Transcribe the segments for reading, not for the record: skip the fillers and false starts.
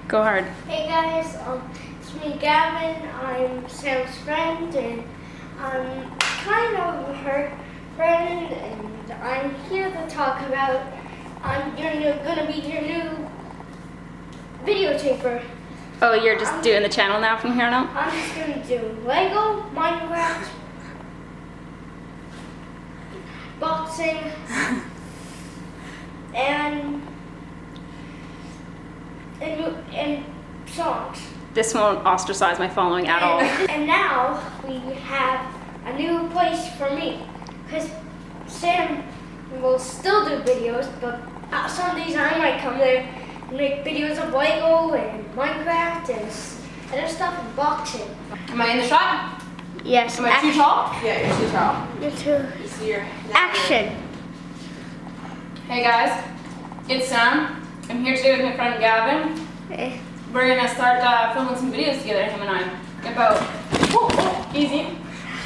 Go hard. Hey guys, it's me Gavin. I'm Sam's friend and I'm kind of her friend, and I'm here to talk about gonna be your new videotaper. Oh, you're just doing the channel now from here on out? I'm just gonna do Lego, Minecraft, boxing, and songs. This won't ostracize my following at all. And now we have a new place for me, because Sam will still do videos, but some days I might come there and make videos of Lego and Minecraft and other stuff and boxing. Am I in the shot? Yes. Am I too tall? Yeah, you're too tall. You're too. You see your Action. Hey guys, it's Sam. I'm here today with my friend Gavin. Hey. We're gonna start filming some videos together, him and I. About, easy.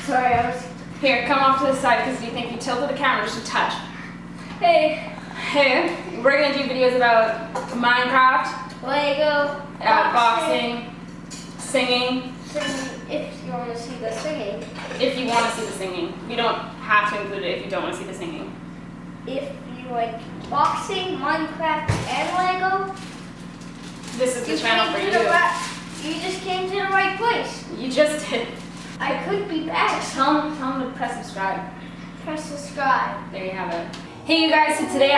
Sorry, I was. Here, come off to the side because you think you tilted the camera just a touch. Hey. Hey, we're gonna do videos about Minecraft, Lego. boxing, singing. Singing, if you want to see the singing. If you want to see the singing. You don't have to include it if you don't want to see the singing. If you like boxing, Minecraft, and Lego, This is the channel for you. You just came to the right place. You just did. I could be back. Tell them to press subscribe. Press subscribe. There you have it. Hey you guys, so today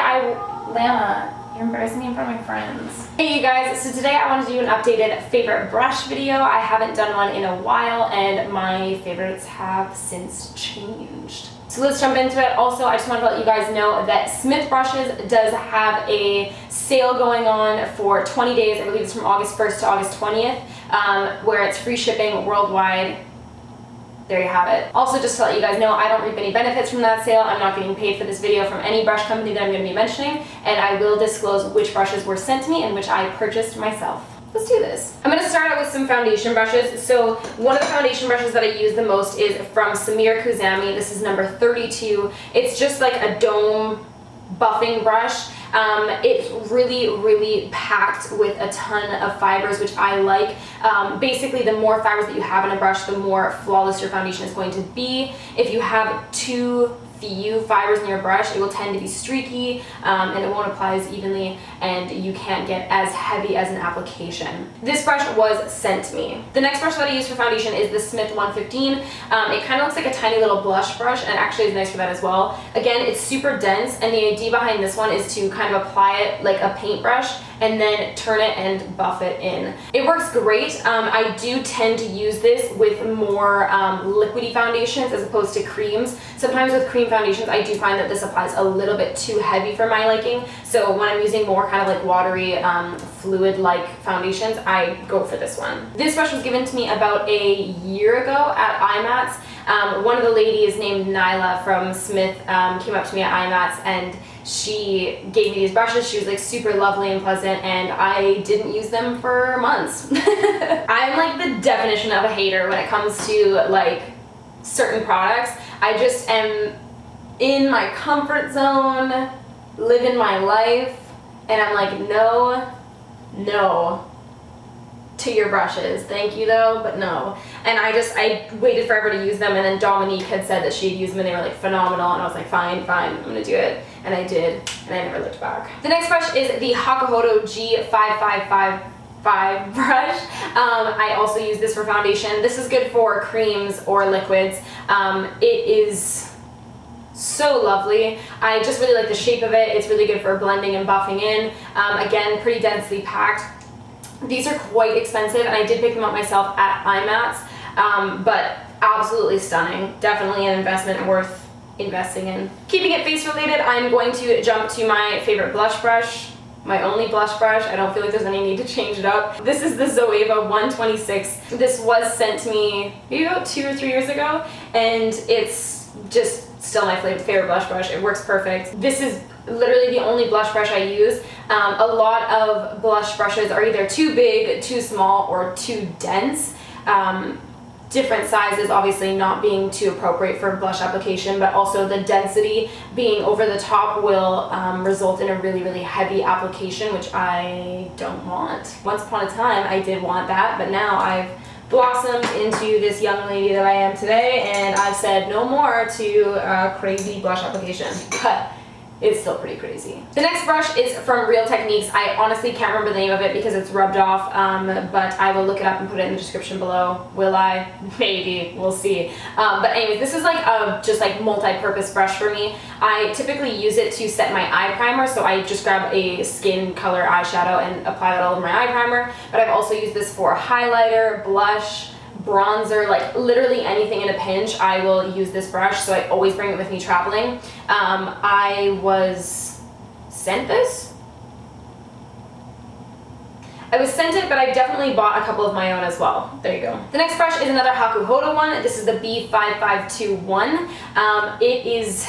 Lana, you're embarrassing me in front of my friends. Hey you guys, so today I wanted to do an updated favorite brush video. I haven't done one in a while and my favorites have since changed. So let's jump into it. Also, I just want to let you guys know that Smith Brushes does have a sale going on for 20 days. I believe it's from August 1st to August 20th, where it's free shipping worldwide. There you have it. Also, just to let you guys know, I don't reap any benefits from that sale. I'm not getting paid for this video from any brush company that I'm going to be mentioning, and I will disclose which brushes were sent to me and which I purchased myself. Let's do this. I'm going to start out with some foundation brushes. So one of the foundation brushes that I use the most is from Samir Kuzami. This is number 32. It's just like a dome buffing brush. It's really packed with a ton of fibers, which I like. Basically, the more fibers that you have in a brush, the more flawless your foundation is going to be. If you have too few fibers in your brush, it will tend to be streaky and it won't apply as evenly, and you can't get as heavy as an application. This brush was sent to me. The next brush that I use for foundation is the Smith 115. It kind of looks like a tiny little blush brush, and actually is nice for that as well. Again, it's super dense, and the idea behind this one is to kind of apply it like a paintbrush and then turn it and buff it in. It works great. I do tend to use this with more liquidy foundations as opposed to creams. Sometimes with cream foundations, I do find that this applies a little bit too heavy for my liking. So when I'm using more kind of like watery, fluid-like foundations, I go for this one. This brush was given to me about a year ago at IMATS. One of the ladies named Nyla from Smith came up to me at IMATS and she gave me these brushes. She was like super lovely and pleasant, and I didn't use them for months. I'm like the definition of a hater when it comes to like certain products. I just am in my comfort zone, living my life, and I'm like, no to your brushes. Thank you though, but no. And I waited forever to use them, and then Dominique had said that she had used them and they were like phenomenal, and I was like, fine, I'm gonna do it. And I did, and I never looked back. The next brush is the Hakuhodo G5555 brush. I also use this for foundation. This is good for creams or liquids. It is so lovely. I just really like the shape of it. It's really good for blending and buffing in. Again, pretty densely packed. These are quite expensive, and I did pick them up myself at IMATS, but absolutely stunning. Definitely an investment worth investing in. Keeping it face related, I'm going to jump to my favorite blush brush, my only blush brush. I don't feel like there's any need to change it up. This is the Zoeva 126. This was sent to me maybe about 2 or 3 years ago, and it's just still my favorite blush brush. It works perfect. This is literally the only blush brush I use. A lot of blush brushes are either too big, too small, or too dense different sizes obviously not being too appropriate for blush application, but also the density being over the top will result in a really heavy application, which I don't want. Once upon a time I did want that, but now I've blossomed into this young lady that I am today, and I've said no more to crazy blush application, but it's still pretty crazy. The next brush is from Real Techniques. I honestly can't remember the name of it because it's rubbed off, but I will look it up and put it in the description below. Will I? Maybe. We'll see. But anyways, this is like a just like multi-purpose brush for me. I typically use it to set my eye primer, so I just grab a skin color eyeshadow and apply that all over my eye primer. But I've also used this for highlighter, blush, bronzer, like literally anything in a pinch. I will use this brush, so I always bring it with me traveling. I was sent this. I was sent it, but I definitely bought a couple of my own as well. There you go. The next brush is another Hakuhodo one. This is the B5521. It is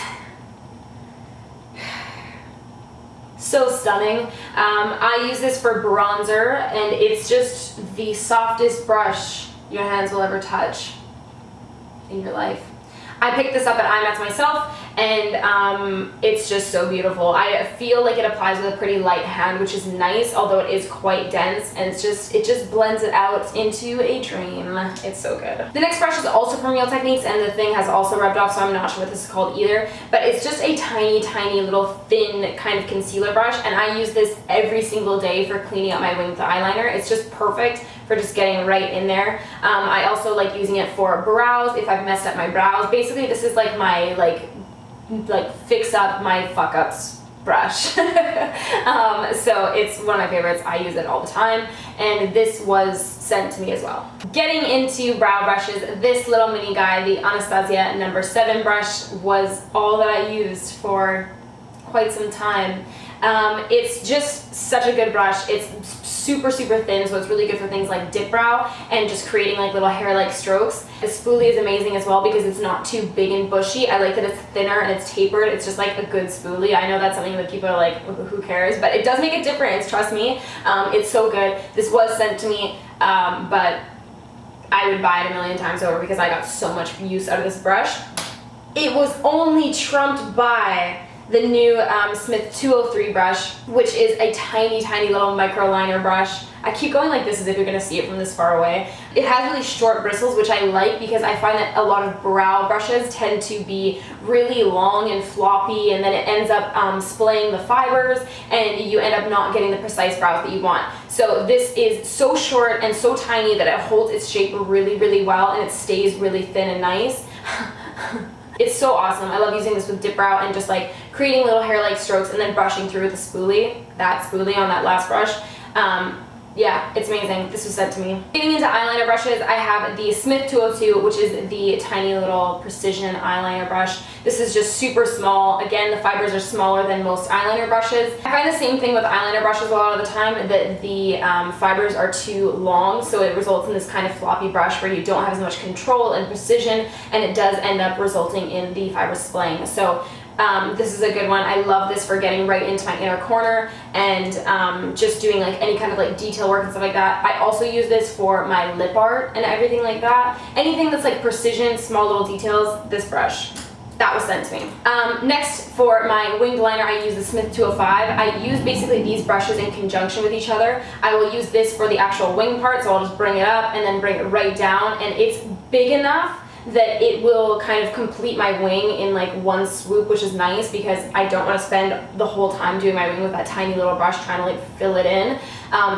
so stunning. I use this for bronzer, and it's just the softest brush your hands will ever touch in your life. I picked this up at IMATS myself, and it's just so beautiful. I feel like it applies with a pretty light hand, which is nice, although it is quite dense, and it just blends it out into a dream. It's so good. The next brush is also from Real Techniques, and the thing has also rubbed off, so I'm not sure what this is called either, but it's just a tiny little thin kind of concealer brush, and I use this every single day for cleaning up my wing with the eyeliner. It's just perfect for just getting right in there. I also like using it for brows if I've messed up my brows. Basically, this is like my like fix up my fuck ups brush. So it's one of my favorites. I use it all the time, and this was sent to me as well. Getting into brow brushes, this little mini guy, the Anastasia number 7 brush, was all that I used for quite some time. It's just such a good brush. It's super thin, so it's really good for things like dip brow and just creating like little hair-like strokes. The spoolie is amazing as well because it's not too big and bushy. I like that it's thinner and it's tapered. It's just like a good spoolie. I know that's something that people are like, who cares? But it does make a difference, trust me. It's so good. This was sent to me, but I would buy it a million times over because I got so much use out of this brush. It was only trumped by the new Smith 203 brush, which is a tiny little micro liner brush. I keep going like this as if you're gonna see it from this far away. It has really short bristles, which I like because I find that a lot of brow brushes tend to be really long and floppy, and then it ends up splaying the fibers, and you end up not getting the precise brows that you want. So this is so short and so tiny that it holds its shape really well, and it stays really thin and nice. It's so awesome. I love using this with dip brow and just like creating little hair-like strokes and then brushing through with the spoolie, that spoolie on that last brush. Yeah, it's amazing. This was sent to me. Getting into eyeliner brushes, I have the Smith 202, which is the tiny little precision eyeliner brush. This is just super small. Again, the fibers are smaller than most eyeliner brushes. I find the same thing with eyeliner brushes a lot of the time, that the fibers are too long, so it results in this kind of floppy brush where you don't have as much control and precision, and it does end up resulting in the fibers splaying. So this is a good one. I love this for getting right into my inner corner and just doing like any kind of like detail work and stuff like that. I also use this for my lip art and everything like that. Anything that's like precision, small little details, this brush. That was sent to me. Next, for my winged liner, I use the Smith 205. I use basically these brushes in conjunction with each other. I will use this for the actual wing part, so I'll just bring it up and then bring it right down, and it's big enough that it will kind of complete my wing in like one swoop, which is nice because I don't want to spend the whole time doing my wing with that tiny little brush trying to like fill it in.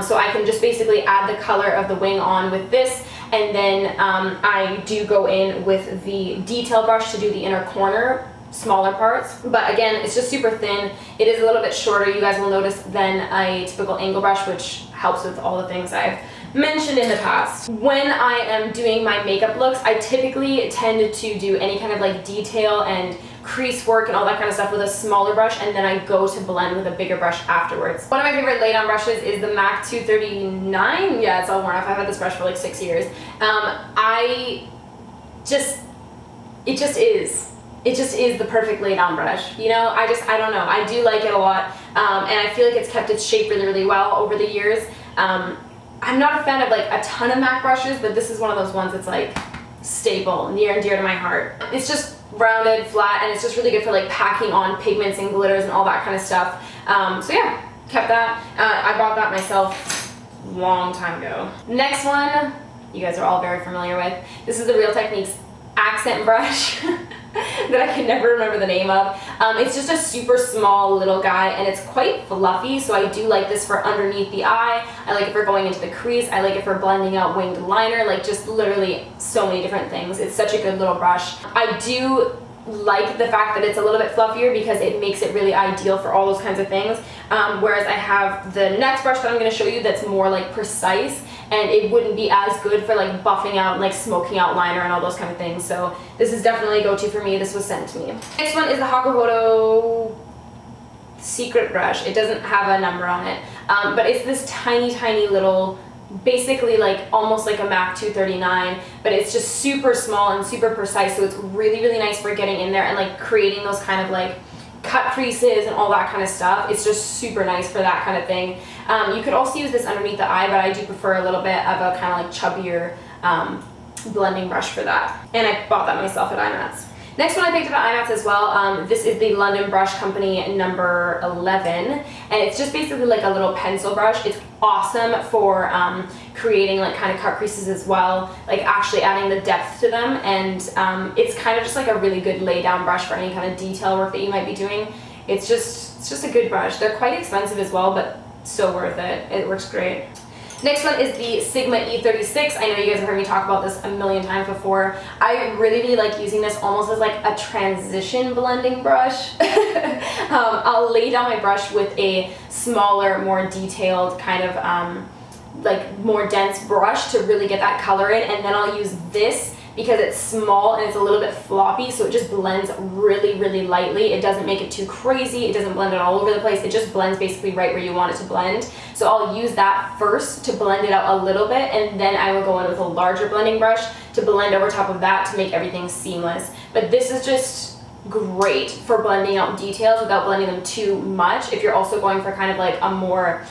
So I can just basically add the color of the wing on with this, and then I do go in with the detail brush to do the inner corner, smaller parts. But again, it's just super thin. It is a little bit shorter, you guys will notice, than a typical angle brush, which helps with all the things I've mentioned in the past. When I am doing my makeup looks, I typically tend to do any kind of like detail and crease work and all that kind of stuff with a smaller brush, and then I go to blend with a bigger brush afterwards. One of my favorite laid-on brushes is the MAC 239. Yeah, it's all worn off. I've had this brush for like 6 years. It just is the perfect laid-on brush. You know, I don't know. I do like it a lot, and I feel like it's kept its shape really well over the years. I'm not a fan of like a ton of MAC brushes, but this is one of those ones that's like staple, near and dear to my heart. It's just rounded, flat, and it's just really good for like packing on pigments and glitters and all that kind of stuff. So yeah, kept that. I bought that myself a long time ago. Next one, you guys are all very familiar with. This is the Real Techniques accent brush that I can never remember the name of. It's just a super small little guy, and it's quite fluffy, so I do like this for underneath the eye. I like it for going into the crease. I like it for blending out winged liner, like just literally so many different things. It's such a good little brush. I do like the fact that it's a little bit fluffier because it makes it really ideal for all those kinds of things. Whereas I have the next brush that I'm going to show you that's more like precise, and it wouldn't be as good for like buffing out, like smoking out liner and all those kind of things. So this is definitely a go-to for me. This was sent to me. Next one is the Hakuhodo secret brush. It doesn't have a number on it, but it's this tiny little, basically like almost like a MAC 239, but it's just super small and super precise, so it's really nice for getting in there and like creating those kind of like cut creases and all that kind of stuff. It's just super nice for that kind of thing. You could also use this underneath the eye, but I do prefer a little bit of a kind of like chubbier blending brush for that, and I bought that myself at IMATS. Next one I picked up at IMATS as well. This is the London Brush Company number 11, and it's just basically like a little pencil brush. It's awesome for creating like kind of cut creases as well, like actually adding the depth to them, and it's kind of just like a really good lay down brush for any kind of detail work that you might be doing. It's just a good brush. They're quite expensive as well, but so worth it. It works great. Next one is the Sigma E36. I know you guys have heard me talk about this a million times before. I really like using this almost as like a transition blending brush. I'll lay down my brush with a smaller, more detailed kind of like more dense brush to really get that color in, and then I'll use this because it's small and it's a little bit floppy, so it just blends really lightly. It doesn't make it too crazy. It doesn't blend it all over the place. It just blends basically right where you want it to blend. So I'll use that first to blend it out a little bit, and then I will go in with a larger blending brush to blend over top of that to make everything seamless. But this is just great for blending out details without blending them too much. If you're also going for kind of like a more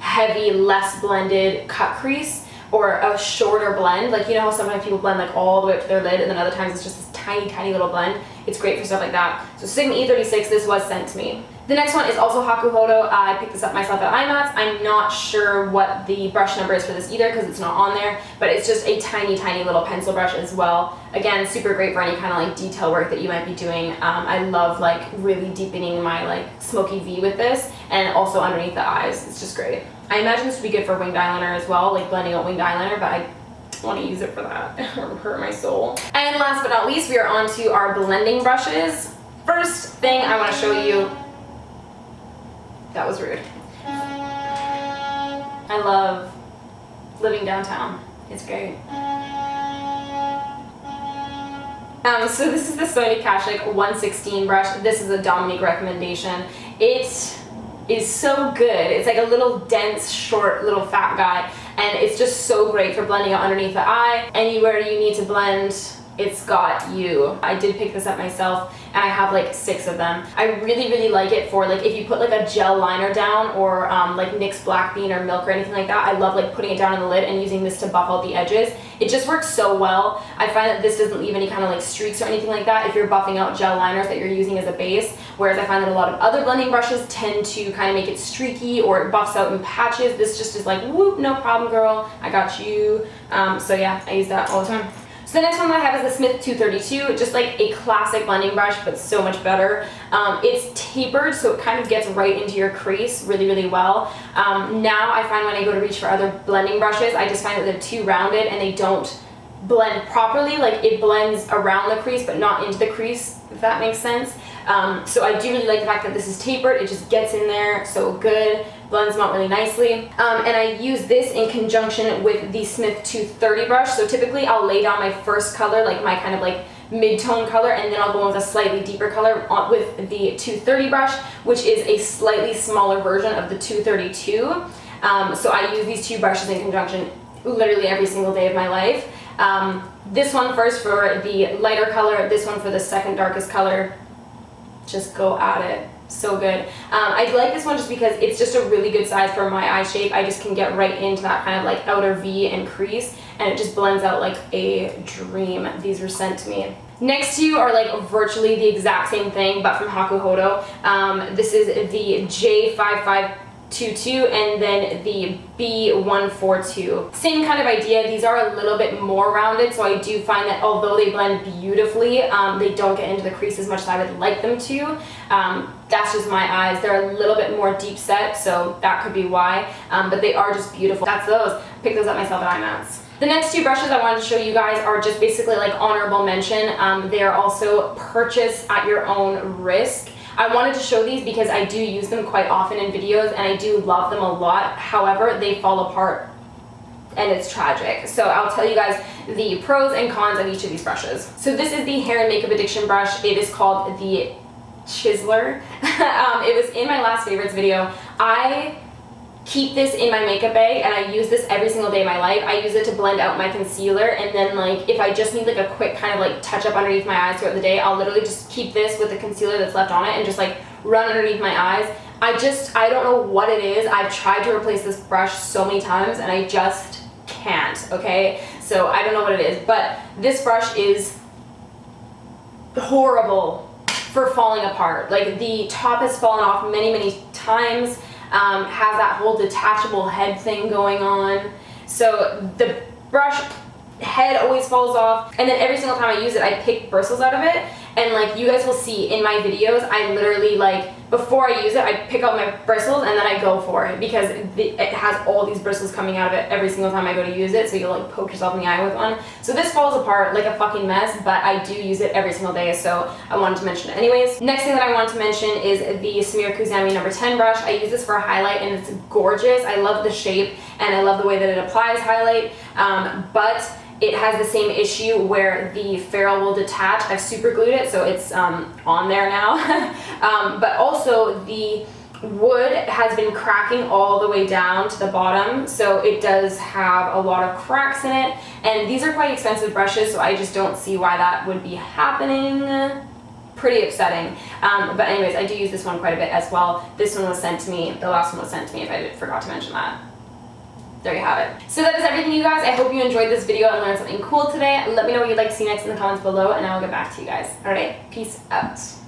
heavy, less blended cut crease, or a shorter blend, like you know how sometimes people blend like all the way up to their lid, and then other times it's just this tiny little blend. It's great for stuff like that. So Sigma E36, this was sent to me. The next one is also Hakuhodo. I picked this up myself at IMATS. I'm not sure what the brush number is for this either because it's not on there, but it's just a tiny little pencil brush as well. Again, super great for any kind of like detail work that you might be doing. I love like really deepening my like smoky V with this, and also underneath the eyes. It's just great. I imagine this would be good for winged eyeliner as well, like blending out winged eyeliner, but I don't want to use it for that. It would hurt my soul. And last but not least, we are on to our blending brushes. First thing I want to show you, that was rude. I love living downtown. It's great. So this is the Sony Kashik 116 brush. This is a Dominique recommendation. It is so good. It's like a little dense, short, little fat guy, and it's just so great for blending out underneath the eye. Anywhere you need to blend, it's got you. I did pick this up myself, and I have like 6 of them. I really like it for like if you put like a gel liner down, or like NYX Black Bean or Milk or anything like that. I love like putting it down on the lid and using this to buff out the edges. It just works so well. I find that this doesn't leave any kind of like streaks or anything like that if you're buffing out gel liners that you're using as a base, whereas I find that a lot of other blending brushes tend to kind of make it streaky or it buffs out in patches. This just is like, whoop, no problem girl, I got you. So yeah, I use that all the time. So the next one that I have is the Smith 232, just like a classic blending brush, but so much better. It's tapered, so it kind of gets right into your crease really well. Now I find when I go to reach for other blending brushes, I just find that they're too rounded and they don't blend properly. Like it blends around the crease, but not into the crease, if that makes sense. So I do really like the fact that this is tapered. It just gets in there so good, blends them out really nicely. And I use this in conjunction with the Smith 230 brush. So typically I'll lay down my first color, like my kind of like mid-tone color, and then I'll go in with a slightly deeper color with the 230 brush, which is a slightly smaller version of the 232. So I use these two brushes in conjunction literally every single day of my life. This one first for the lighter color, this one for the second darkest color. Just go at it. So good. I like this one just because it's just a really good size for my eye shape. I just can get right into that kind of like outer V and crease, and it just blends out like a dream. These were sent to me. Next two are like virtually the exact same thing, but from Hakuhodo. This is the J5522 and then the B142. Same kind of idea. These are a little bit more rounded, so I do find that although they blend beautifully, they don't get into the crease as much as I would like them to. That's just my eyes. They're a little bit more deep set, so that could be why, but they are just beautiful. That's those. Pick those up myself at IMATS. The next two brushes I wanted to show you guys are just basically like honorable mention. They are also purchase at your own risk. I wanted to show these because I do use them quite often in videos and I do love them a lot. However, they fall apart and it's tragic. So I'll tell you guys the pros and cons of each of these brushes. So this is the hair and makeup addiction brush. It is called the Chiseler. It was in my last favorites video. I keep this in my makeup bag and I use this every single day of my life. I use it to blend out my concealer, and then like if I just need like a quick kind of like touch up underneath my eyes throughout the day, I'll literally just keep this with the concealer that's left on it and just like run underneath my eyes. I don't know what it is. I've tried to replace this brush so many times and I just can't, okay? So I don't know what it is, but this brush is horrible for falling apart. Like the top has fallen off many times. Has that whole detachable head thing going on. So the brush head always falls off, and then every single time I use it, I pick bristles out of it. And like you guys will see in my videos, I literally like, before I use it, I pick out my bristles and then I go for it because it has all these bristles coming out of it every single time I go to use it, so you'll like poke yourself in the eye with one. So this falls apart like a fucking mess, but I do use it every single day, so I wanted to mention it anyways. Next thing that I want to mention is the Samir Kuzami number 10 brush. I use this for a highlight and it's gorgeous. I love the shape and I love the way that it applies highlight, but it has the same issue where the ferrule will detach. I've super glued it, so it's on there now. But also the wood has been cracking all the way down to the bottom, so it does have a lot of cracks in it. And these are quite expensive brushes, so I just don't see why that would be happening. Pretty upsetting. But anyways, I do use this one quite a bit as well. This one was sent to me. The last one was sent to me, if I forgot to mention that. There you have it. So that is everything, you guys. I hope you enjoyed this video and learned something cool today. Let me know what you'd like to see next in the comments below, and I will get back to you guys. Alright, peace out.